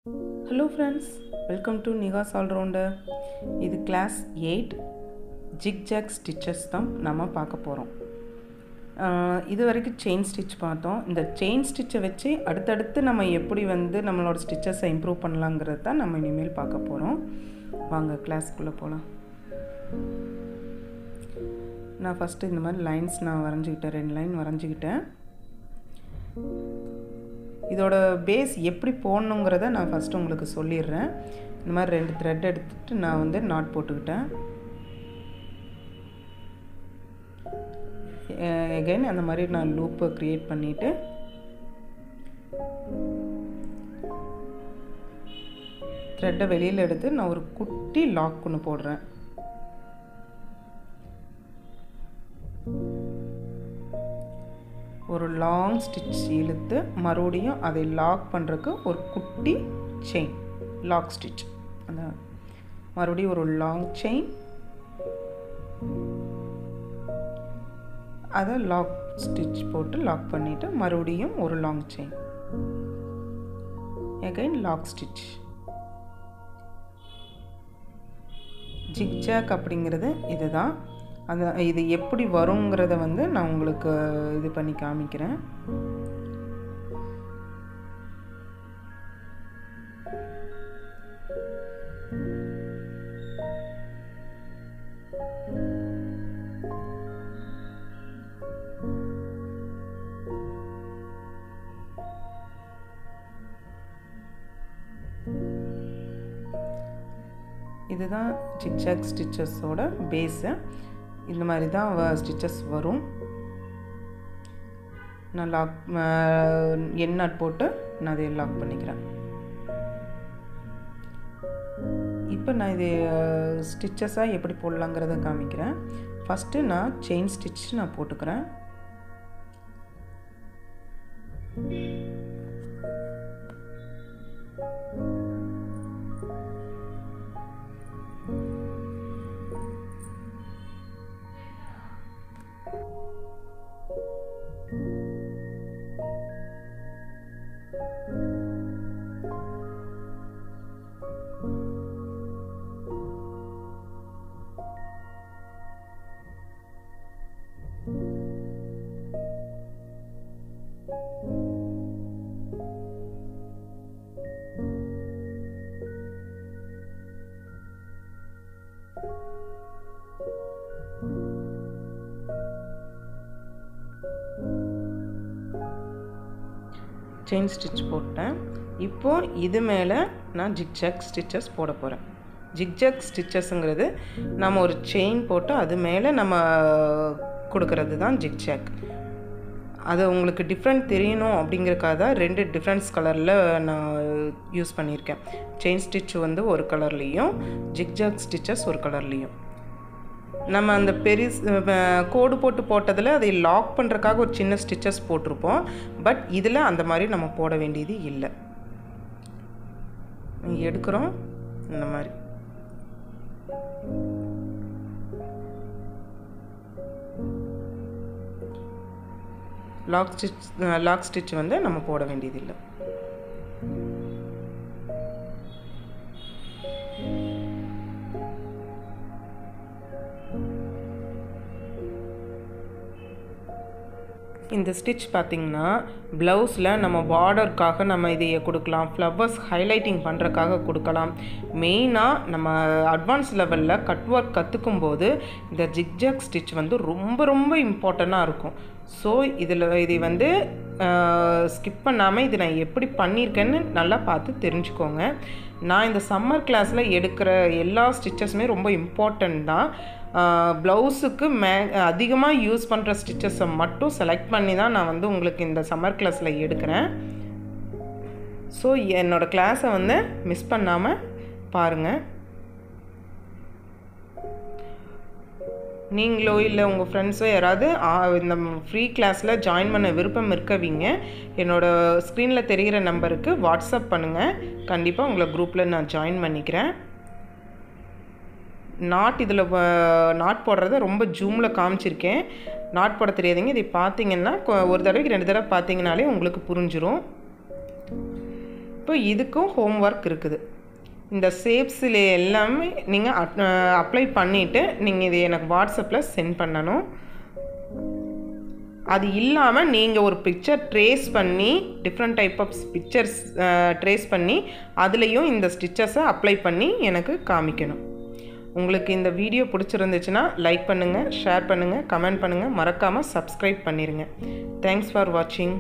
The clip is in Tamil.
Hello friends, welcome to Niga's All-Rounder. இது class 8 zigzag stitches தான் நம்ம பார்க்க போகிறோம். இது வரைக்கும் செயின் ஸ்டிச் பார்த்தோம். இந்த செயின் ஸ்டிச்சை வச்சு அடுத்தடுத்து நம்ம எப்படி நம்மளோட ஸ்டிச்சஸை இம்ப்ரூவ் பண்ணலாங்கிறது தான் நம்ம இனிமேல் பார்க்க போகிறோம். வாங்க கிளாஸ்க்குள்ளே போகலாம். நான் ஃபஸ்ட்டு இந்த மாதிரி லைன்ஸ் நான் வரைஞ்சிக்கிட்டேன், 2 லைன் வரைஞ்சிக்கிட்டேன். இதோட பேஸ் எப்படி போடணுங்கிறத நான் ஃபஸ்ட்டு உங்களுக்கு சொல்லிடுறேன். இந்த மாதிரி 2 த்ரெட் எடுத்துகிட்டு நான் நாட் போட்டுக்கிட்டேன். எகைன் அந்த மாதிரி நான் லூப்பை க்ரியேட் பண்ணிவிட்டு த்ரெட்டை வெளியில் எடுத்து நான் ஒரு குட்டி லாக் ஒன்று போடுறேன். ஒரு லாங் ஸ்டிச் இழுத்து மறுபடியும் அதை லாக் பண்ணுறதுக்கு ஒரு குட்டி செயின் லாக் ஸ்டிச், அந்த மறுபடியும் ஒரு லாங் செயின், அதை லாக் ஸ்டிச் போட்டு லாக் பண்ணிவிட்டு மறுபடியும் ஒரு long chain, again lock stitch. Zigzag அப்படிங்கிறது இதுதான். இது எப்படி வருங்கிறத நான் உங்களுக்கு இது பண்ணி காமிக்கிறேன். இதுதான் ஜிக்ஜாக் ஸ்டிச்சஸோட பேஸு. இந்த மாதிரி தான் ஸ்டிச்சஸ் வரும். நான் லாக் என் நாட் போட்டு நான் அதை லாக் பண்ணிக்கிறேன். இப்போ நான் இது ஸ்டிச்சஸாக எப்படி போடலாங்கிறத காமிக்கிறேன். ஃபஸ்ட்டு நான் செயின் ஸ்டிச் நான் போட்டுக்கிறேன். செயின் ஸ்டிச் போட்டேன். இப்போது இது மேலே நான் ஜிக்ஜாக் ஸ்டிச்சஸ் போட போகிறேன். ஜிக்ஜாக் ஸ்டிச்சஸ்ங்கிறது நம்ம ஒரு செயின் போட்டு அது மேலே நம்ம கொடுக்கறது தான் ஜிக்ஜாக். அது உங்களுக்கு டிஃப்ரெண்ட் தெரியணும் அப்படிங்கிறக்காக தான் 2 டிஃப்ரெண்ட்ஸ் கலரில் நான் யூஸ் பண்ணியிருக்கேன். செயின் ஸ்டிச் ஒரு கலர்லேயும் ஜிக்ஜாக் ஸ்டிச்சஸ் ஒரு கலர்லேயும். நம்ம அந்த கோடு போட்டதில் அதை லாக் பண்ணுறதுக்காக ஒரு சின்ன ஸ்டிச்சஸ் போட்டிருப்போம். பட் இதில் அந்த மாதிரி நம்ம போட வேண்டியது இல்லை. எடுக்கிறோம் இந்த மாதிரி. லாக் ஸ்டிச் நம்ம போட வேண்டியதில்லை. இந்த ஸ்டிச் பார்த்திங்கன்னா ப்ளவுஸில் நம்ம பார்டருக்காக நம்ம இதையை கொடுக்கலாம், ஃப்ளவர்ஸ் ஹைலைட்டிங் பண்ணுறதுக்காக கொடுக்கலாம். மெயினாக நம்ம அட்வான்ஸ் லெவலில் கட் ஒர்க் கற்றுக்கும்போது இந்த ஜிக்ஜாக் ஸ்டிச் ரொம்ப ரொம்ப இம்பார்ட்டண்ட்டாக இருக்கும். ஸோ இதை ஸ்கிப் பண்ணாமல் இது நான் எப்படி பண்ணியிருக்கேன்னு நல்லா பார்த்து தெரிஞ்சுக்கோங்க. நான் இந்த சம்மர் கிளாஸில் எடுக்கிற எல்லா ஸ்டிச்சஸுமே ரொம்ப இம்பார்ட்டண்ட் தான். ப்ளவுஸுக்கு அதிகமாக யூஸ் பண்ணுற ஸ்டிச்சஸை மட்டும் செலக்ட் பண்ணி தான் நான் உங்களுக்கு இந்த சம்மர் கிளாஸில் எடுக்கிறேன். ஸோ என்னோடய கிளாஸை மிஸ் பண்ணாமல் பாருங்கள். நீங்களோ இல்லை உங்கள் ஃப்ரெண்ட்ஸோ யாராவது இந்த ஃப்ரீ கிளாஸில் ஜாயின் பண்ண விருப்பம் இருக்கவங்க என்னோடய ஸ்க்ரீனில் தெரிகிற நம்பருக்கு வாட்ஸ்அப் பண்ணுங்கள். கண்டிப்பாக உங்களை குரூப்பில் நான் ஜாயின் பண்ணிக்கிறேன். இதில் நாட் போடுறத ரொம்ப ஜூமில் காமிச்சிருக்கேன். நாட் போட தெரியாதீங்க. இதை பார்த்தீங்கன்னா ஒரு தடவைக்கு 2 தடவை பார்த்தீங்கனாலே உங்களுக்கு புரிஞ்சிடும். இப்போ இதுக்கும் ஹோம்ஒர்க் இருக்குது. இந்த ஷேப்ஸில் எல்லாமே நீங்கள் அப்ளை பண்ணிவிட்டு நீங்கள் இதை எனக்கு வாட்ஸ்அப்பில் சென்ட் பண்ணணும். அது இல்லாமல் நீங்கள் ஒரு பிக்சர் ட்ரேஸ் பண்ணி different type of pictures trace பண்ணி அதுலேயும் இந்த ஸ்டிச்சஸை அப்ளை பண்ணி எனக்கு காமிக்கணும். உங்களுக்கு இந்த வீடியோ பிடிச்சிருந்துச்சுன்னா லைக் பண்ணுங்கள், ஷேர் பண்ணுங்கள், கமெண்ட் பண்ணுங்கள், மறக்காமல் சப்ஸ்கிரைப் பண்ணிடுங்க. தேங்க்ஸ் ஃபார் வாட்சிங்.